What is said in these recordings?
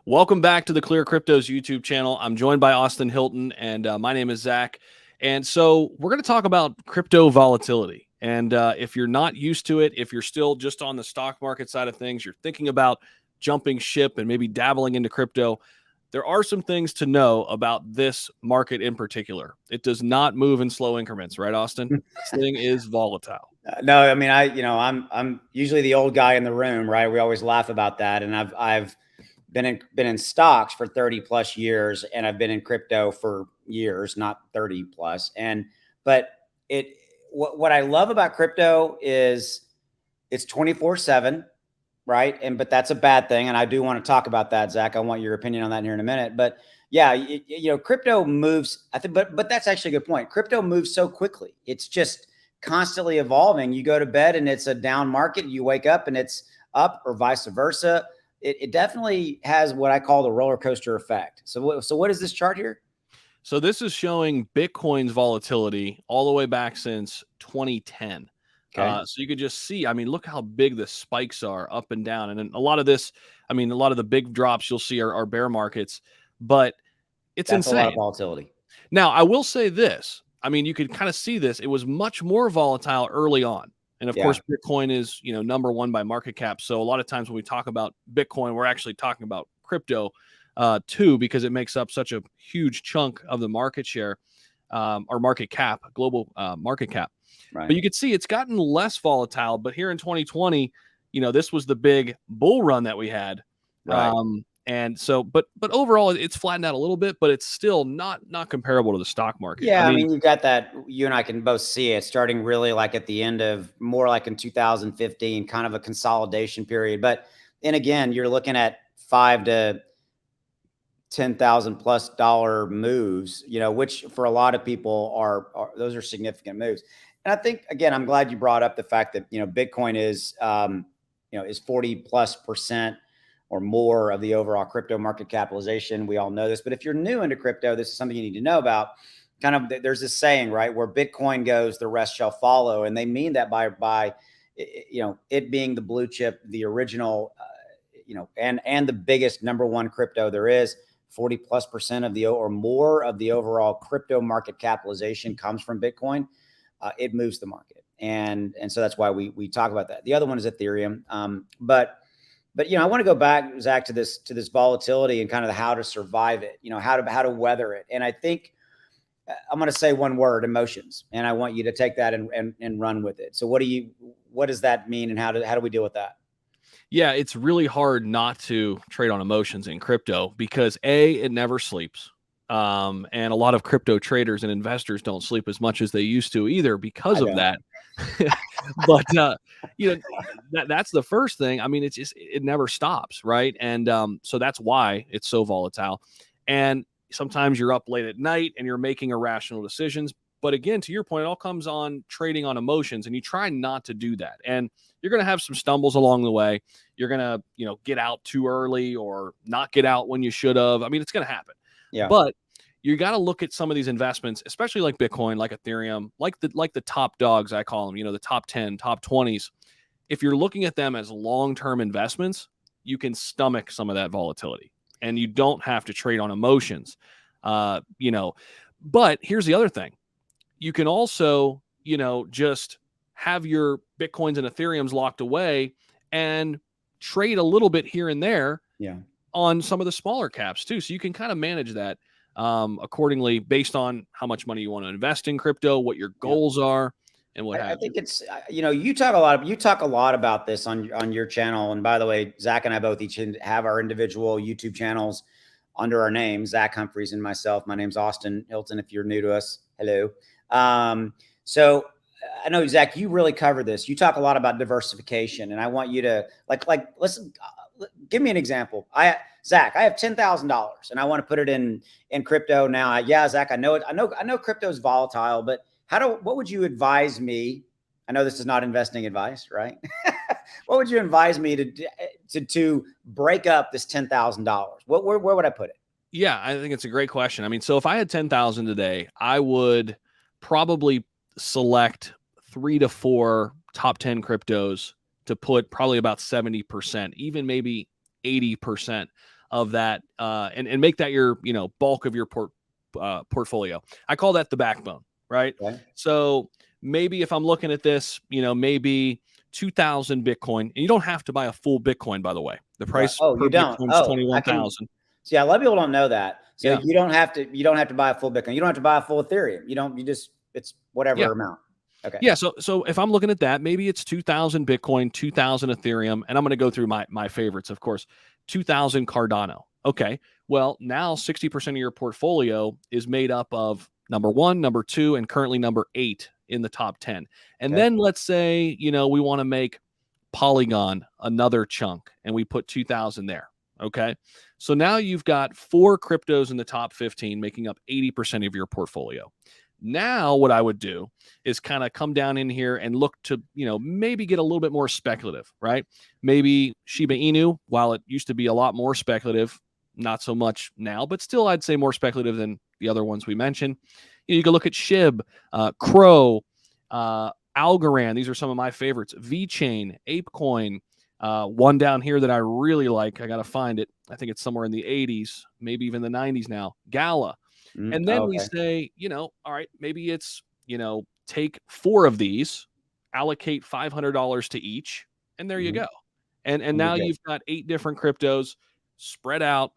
Welcome back to the ClearCryptos YouTube channel. I'm joined by Austin Hilton, and my name is Zach. And so we're going to talk about crypto volatility. And if you're not used to it, if you're still just on the stock market side of things, you're thinking about jumping ship and maybe dabbling into crypto, there are some things to know about this market in particular. It does not move in slow increments, right, Austin? This thing is volatile. No, I mean, I'm usually the old guy in the room, right? We always laugh about that. And I've been in stocks for 30 plus years, and I've been in crypto for years, not 30 plus. But what I love about crypto is it's 24/7, right? But that's a bad thing. And I do want to talk about that, Zach. I want your opinion on that here in a minute. But yeah, crypto moves, I think, but that's actually a good point. Crypto moves so quickly. It's just constantly evolving. You go to bed and it's a down market. You wake up and it's up, or vice versa. It definitely has what I call the roller coaster effect. So what is this chart here? So this is showing Bitcoin's volatility all the way back since 2010. Okay. So you could just see, I mean, look how big the spikes are up and down. And then a lot of this, I mean, a lot of the big drops you'll see are bear markets, but that's insane. A lot of volatility. Now, I will say this. I mean, you could kind of see this. It was much more volatile early on. And of course, Bitcoin is, number one by market cap. So a lot of times when we talk about Bitcoin, we're actually talking about crypto too, because it makes up such a huge chunk of the market share or market cap, global market cap. Right. But you can see it's gotten less volatile. But here in 2020, this was the big bull run that we had. Right. And so, but overall, it's flattened out a little bit, but it's still not comparable to the stock market. Yeah, I mean, you've got that. You and I can both see it starting really like at the end of more like in 2015, kind of a consolidation period. But then again, you're looking at $5,000 to $10,000+ moves, which for a lot of people are those are significant moves. And I think, again, I'm glad you brought up the fact that Bitcoin is 40+% or more of the overall crypto market capitalization. We all know this, but if you're new into crypto, this is something you need to know about. Kind of, there's this saying, right, where Bitcoin goes, the rest shall follow, and they mean that by it being the blue chip, the original, and the biggest number one crypto there is. 40+% of the or more of the overall crypto market capitalization comes from Bitcoin. It moves the market, and so that's why we talk about that. The other one is Ethereum, but I want to go back, Zach, to this volatility and kind of how to survive it, how to weather it. And I think I'm going to say one word: emotions. And I want you to take that and run with it. So what does that mean, and how do we deal with that? Yeah, it's really hard not to trade on emotions in crypto because it never sleeps. And a lot of crypto traders and investors don't sleep as much as they used to either because of that. But that's the first thing. I mean, it never stops, right? And so that's why it's so volatile. And sometimes you're up late at night and you're making irrational decisions. But again, to your point, it all comes on trading on emotions, and you try not to do that. And you're going to have some stumbles along the way. You're going to, get out too early or not get out when you should have. I mean, it's going to happen. Yeah. But you got to look at some of these investments, especially like Bitcoin, like Ethereum, like the top dogs, I call them, the top 10, top 20s. If you're looking at them as long-term investments, you can stomach some of that volatility, and you don't have to trade on emotions. But here's the other thing. You can also, just have your Bitcoins and Ethereums locked away and trade a little bit here and there on some of the smaller caps too. So you can kind of manage that accordingly based on how much money you want to invest in crypto, what your goals are, and what have you. I think it's, you talk a lot about this on your channel. And by the way, Zach and I both each have our individual YouTube channels under our names, Zach Humphreys and myself. My name's Austin Hilton. If you're new to us, hello. So I know, Zach, you really cover this. You talk a lot about diversification, and I want you to listen, give me an example. Zach, I have $10,000 and I want to put it in crypto now. Zach, I know crypto is volatile, but what would you advise me? I know this is not investing advice, right? What would you advise me to break up this $10,000? Where would I put it? Yeah, I think it's a great question. I mean, so if I had 10,000 today, I would probably select 3 to 4 top 10 cryptos to put probably about 70%, even maybe 80% of that, and make that your, bulk of your portfolio. I call that the backbone, right? Okay. So maybe if I'm looking at this, maybe 2,000 Bitcoin, and you don't have to buy a full Bitcoin, by the way. The Right. price Oh, per you don't. Bitcoin is Oh, I can 21,000. see. A lot of people don't know that. So Yeah. you don't have to buy a full Bitcoin. You don't have to buy a full Ethereum. It's Yeah. whatever amount. Okay. Yeah. So if I'm looking at that, maybe it's 2,000 Bitcoin, 2,000 Ethereum, and I'm going to go through my favorites, of course. 2,000 Cardano. Okay. Well, now 60% of your portfolio is made up of number 1, number 2, and currently number 8 in the top 10. And Okay. then let's say, we want to make Polygon another chunk, and we put 2,000 there. Okay. So now you've got 4 cryptos in the top 15 making up 80% of your portfolio. Now, what I would do is kind of come down in here and look to, maybe get a little bit more speculative, right? Maybe Shiba Inu, while it used to be a lot more speculative, not so much now, but still I'd say more speculative than the other ones we mentioned. You can look at SHIB, Crow, Algorand. These are some of my favorites. VeChain, ApeCoin, one down here that I really like. I got to find it. I think it's somewhere in the 80s, maybe even the 90s now. Gala. And then we Okay. say, all right, maybe it's, take 4 of these, allocate $500 to each, and there you go. And And you're now good. you've got 8 different cryptos spread out,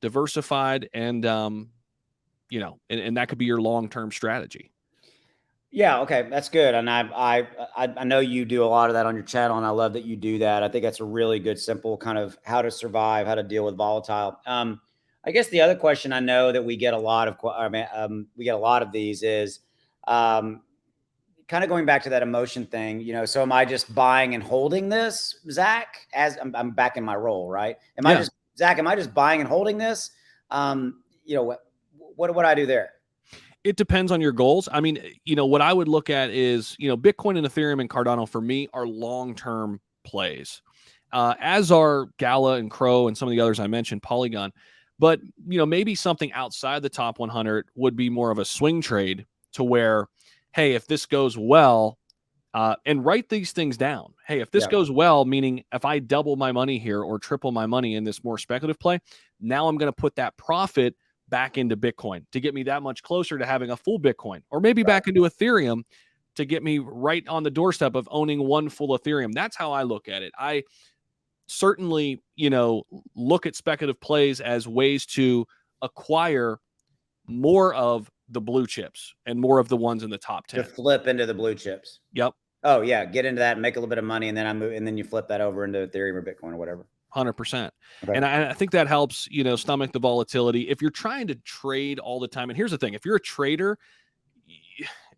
diversified, and and that could be your long-term strategy. Yeah, okay, that's good. And I know you do a lot of that on your channel, and I love that you do that. I think that's a really good, simple kind of how to survive, how to deal with volatile. I guess the other question I know that we get a lot of, we get a lot of these is, um, kind of going back to that emotion thing. So am I just buying and holding this, Zach? As I'm back in my role, right? Yeah. Zach? Am I just buying and holding this? What would I do there? It depends on your goals. I mean, what I would look at is, Bitcoin and Ethereum and Cardano for me are long-term plays, as are Gala and Crow and some of the others I mentioned, Polygon. But, maybe something outside the top 100 would be more of a swing trade to where, hey, if this goes well, and write these things down. Hey, if this Yeah. goes well, meaning if I double my money here or triple my money in this more speculative play, now I'm going to put that profit back into Bitcoin to get me that much closer to having a full Bitcoin, or maybe back into Ethereum to get me right on the doorstep of owning one full Ethereum. That's how I look at it. I certainly, look at speculative plays as ways to acquire more of the blue chips and more of the ones in the top To 10. flip into the blue chips. Yep. Oh yeah, get into that, make a little bit of money, and then and then you flip that over into Ethereum or Bitcoin or whatever. 100%. Okay. And I think that helps, stomach the volatility. If you're trying to trade all the time, and here's the thing, if you're a trader,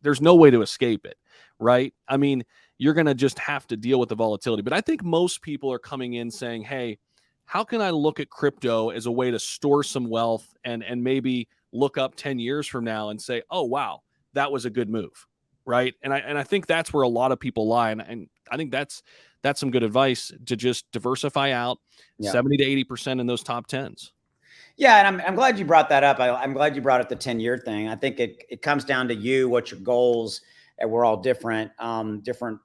there's no way to escape it, right? I mean, you're going to just have to deal with the volatility. But I think most people are coming in saying, hey, how can I look at crypto as a way to store some wealth and maybe look up 10 years from now and say, oh, wow, that was a good move, right? And I think that's where a lot of people lie. And I think that's some good advice to just diversify out 70 to 80% in those top 10s. Yeah, and I'm glad you brought that up. I'm glad you brought up the 10-year thing. I think it comes down to you, what your goals, and we're all different, different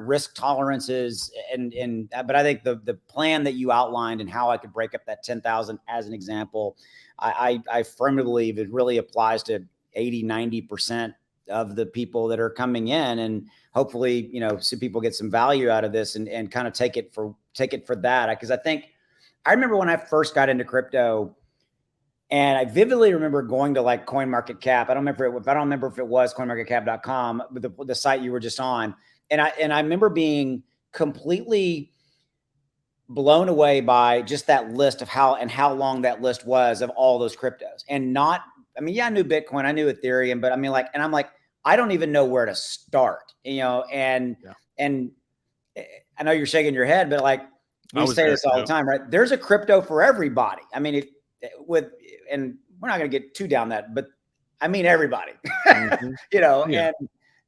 risk tolerances, but I think the plan that you outlined and how I could break up that 10,000 as an example, I firmly believe it really applies to 80-90% of the people that are coming in, and hopefully, some people get some value out of this and kind of take it for that. Because I remember when I first got into crypto, and I vividly remember going to like CoinMarketCap. I don't remember if it was CoinMarketCap.com, but the site you were just on. And I remember being completely blown away by just that list of how long that list was of all those cryptos. And I knew Bitcoin, I knew Ethereum, but I'm like, I don't even know where to start, and I know you're shaking your head, but like, we say this all the time, right? There's a crypto for everybody. I mean, and we're not going to get too down that, but I mean, everybody, Yeah.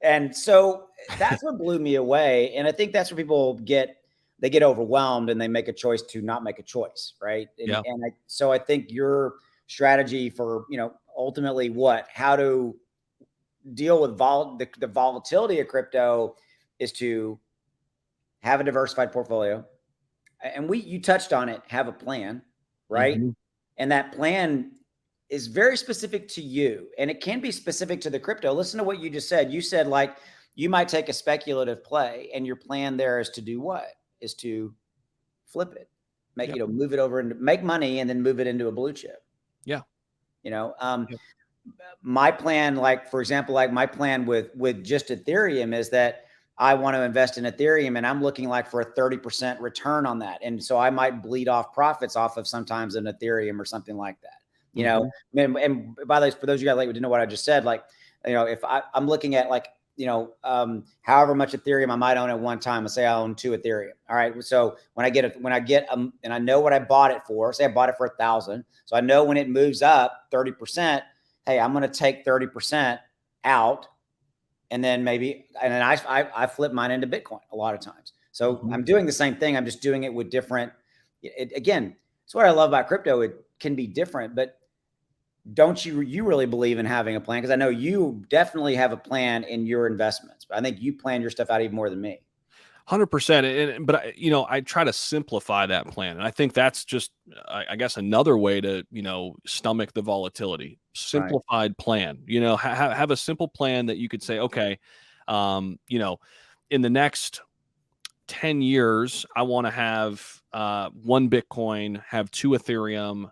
and so that's what blew me away. And I think that's where people get overwhelmed and they make a choice to not make a choice. Right. So I think your strategy for, ultimately how to deal with the volatility of crypto is to have a diversified portfolio. And you touched on it, have a plan, right? Mm-hmm. And that plan is very specific to you, and it can be specific to the crypto. Listen to what you just said. You said, like, you might take a speculative play and your plan there is to do what? Is to flip it, make, Yep. move it over and make money and then move it into a blue chip. Yeah. Yep. My plan, like, for example, like my plan with just Ethereum is that I want to invest in Ethereum and I'm looking like for a 30% return on that. And so I might bleed off profits off of sometimes an Ethereum or something like that. Mm-hmm. And by the way, for those of you guys like didn't know what I just said, like, if I'm looking at, like, however much Ethereum I might own at one time, let's say I own 2 Ethereum. All right. So when I get and I know what I bought it for, say I bought it for 1,000. So I know when it moves up 30%, hey, I'm going to take 30% out. And then I flip mine into Bitcoin a lot of times. So Mm-hmm. I'm doing the same thing. I'm just doing it with different, again, it's what I love about crypto. It can be different, but don't you really believe in having a plan? Because I know you definitely have a plan in your investments, but I think you plan your stuff out even more than me. 100%. But I try to simplify that plan. And I think that's just, I guess, another way to, stomach the volatility. Simplified plan, have a simple plan that you could say, okay, in the next 10 years, I want to have 1 Bitcoin, have 2 Ethereum,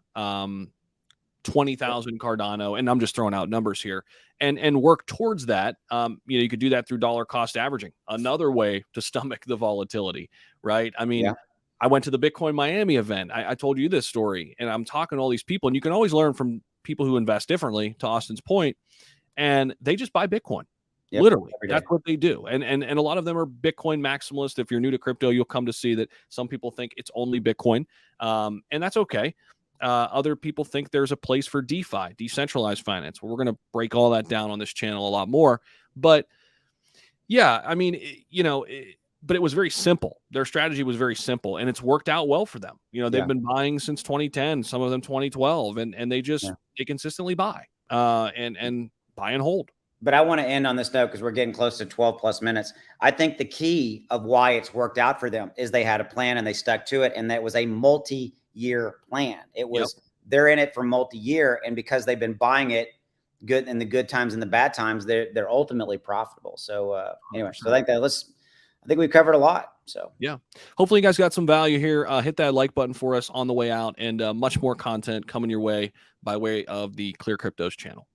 20,000 Cardano, and I'm just throwing out numbers here, and work towards that. You could do that through dollar cost averaging, another way to stomach the volatility, right? I mean, I went to the Bitcoin Miami event. I told you this story, and I'm talking to all these people, and you can always learn from people who invest differently, to Austin's point, and they just buy Bitcoin. Yep, literally, that's what they do. And a lot of them are Bitcoin maximalists. If you're new to crypto, you'll come to see that some people think it's only Bitcoin, and that's okay. Other people think there's a place for DeFi, decentralized finance. Well, we're going to break all that down on this channel a lot more. But yeah, I mean, but it was very simple. Their strategy was very simple, and it's worked out well for them. They've been buying since 2010, some of them 2012, and they consistently buy and buy and hold. But I want to end on this note because we're getting close to 12 plus minutes. I think the key of why it's worked out for them is they had a plan and they stuck to it. And that was a multi-year plan. It was, they're in it for multi-year. And because they've been buying it good in the good times and the bad times, they're ultimately profitable. So anyway, so I think we've covered a lot. So yeah, hopefully you guys got some value here. Hit that like button for us on the way out, and much more content coming your way by way of the ClearCryptos channel.